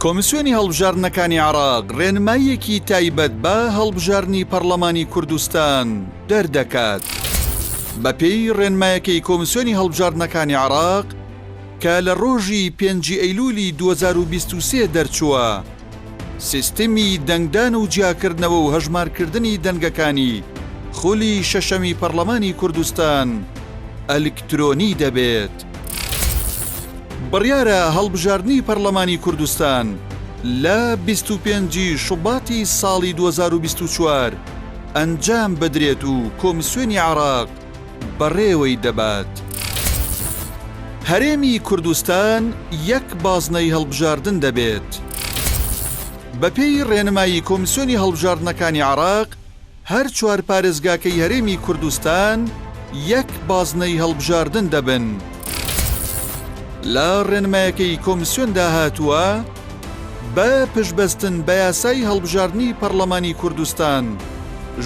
کۆمیسیۆنی هەڵبژاردنەکانی عێراق ڕێنماییەکی تایبەت بە هەڵبژاردنی پەرلەمانی کوردستان دەردەکات. بەپێی ڕێنماییەکەی کۆمیسیۆنی هەڵبژاردنەکانی عێراق کە لە ڕۆژی 5 ئەیلولی 2023 دەرچووە، سیستمی دەنگدان و جیاکردنەوە و هەژمارکردنی دەنگەکانی خولی شەشەمی پەرلەمانی کوردستان ئەلکترۆنی دەبێت. بڕیارە هەڵبژاردنی پەرلەمانی کوردستان لە 25 شوباتی ساڵی 2024 ئەنجام بدرێت و کۆمیسیۆنی عێراق بەڕێوەی دەبات. هەرێمی کوردستان یەک بازنەی هەڵبژاردن دەبێت. بەپێی ڕێنمایی کۆمیسیۆنی هەڵبژاردنەکانی عێراق هەر چوار پارێزگاکەی هەرێمی کوردستان یەک بازنەی هەڵبژاردن دەبن. لە ڕێنماییەکەی کۆمیسیۆندا هاتووە بە پشتبەستن بە یاسای هەڵبژاردنی پەرلەمانی کوردستان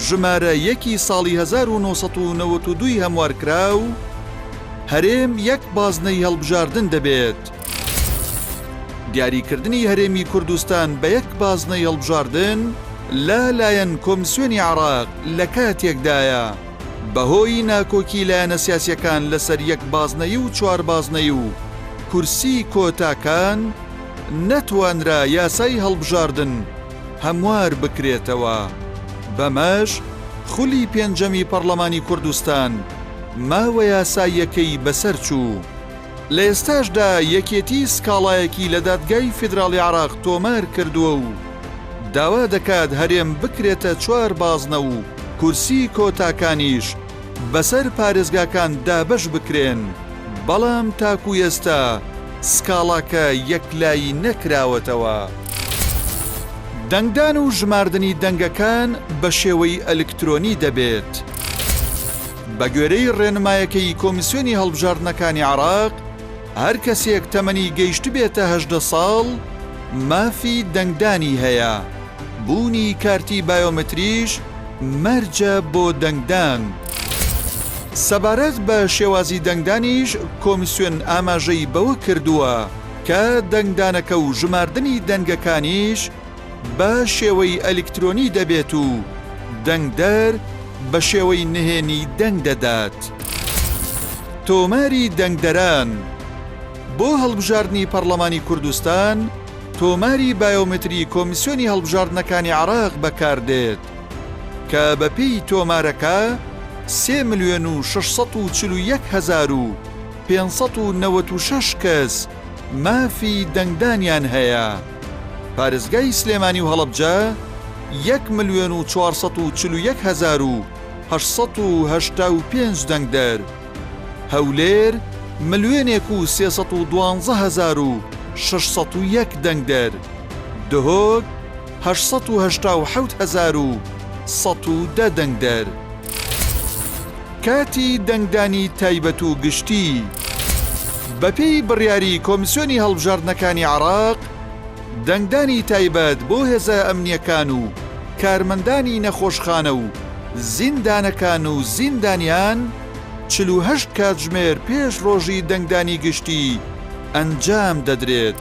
ژمارە 1 ساڵی 1992 هەموارکرا و هەرێم یەک بازنەی هەڵبژاردن دەبێت. دیاریکردنی هەرێمی کوردستان بە یەک بازنەی هەڵبژاردن لە لایەن کۆمیسیۆنی عێراق لە کاتێکدایە بەهۆی ناکۆکی لایەنە سیاسیەکان لەسەر یەک بازنەی و چوار بازنەی و کورسی کۆتاکان نەتوانرا یاسای هەڵبژاردن هەموار بکرێتەوە. بەمەش خولی پێنجەمی پەرلەمانی کوردستان ماوە یاساییەکەی بەسەر چوو. لە ئێستاشدا یەکێتی سکاڵایەکی لە دادگای فیدراڵی عێراق تۆمار کردووە و داوا دەکات هەرێم بکرێتە چوار بازنە و کورسی کۆتاکانیش بەسەر پارێزگاکان دابەش بکرێن، بەڵام تاکو ئێستا سکاڵاکە یەکلایی نەکراوەتەوە. دەنگدان و ژماردنی دەنگەکان بە شێوەی ئەلکترۆنی دەبێت. بە گوێرەی ڕێنمایەکەی کۆمیسیۆنی هەڵبژاردنەکانی عێراق هەر کەسێک تەمەنی گەیشت بێتە 18 ساڵ مافی دەنگدانی هەیە. بوونی کارتی بایۆمەتریش مەرجە بۆ دەنگدان. سەبارەت بە شێوازی دەنگدانیش کۆمیسیۆن ئاماژەی بەوە کردووە کە دەنگدانەکە و ژماردنی دەنگەکانیش بە شێوەی ئەلکترۆنی دەبێت و دەنگدەر بە شێوەی نهێنی دەنگ دەدات. تۆماری دەنگدەران بۆ هەڵبژاردنی پەرلەمانی کوردستان تۆماری بایۆمەتری کۆمیسیۆنی هەڵبژاردنەکانی عێراق بەکاردێت کە بەپێی تۆمارەکە 3,641,596 کەس مافی دەنگدانیان هەیە. پارێزگای سلێمانی و هەڵەبجە 1,441,885 دەنگدەر، هەولێر 1,312,601 دەنگدەر، دهۆک 887,110 دەنگدەر. کاتی دەنگدانی تایبەت و گشتی بەپێی بڕیاری کۆمیسیۆنی هەڵبژاردنەکانی عێراق دەنگدانی تایبەت بۆ هێزە ئەمنیەکان و کارمەندانی نەخۆشخانە و زیندانەکان و زیندانیان 48 کاتژمێر پێش ڕۆژی دەنگدانی گشتی ئەنجام دەدرێت.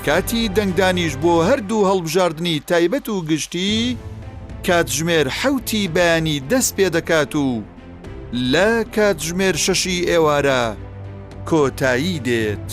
کاتی دەنگدانیش بۆ هەردوو هەڵبژاردنی تایبەت و گشتی کاتژمێر 7 بەیانی دەست پێ دەکات و لە کاتژمێر 6 ئێوارە کۆتایی دێت.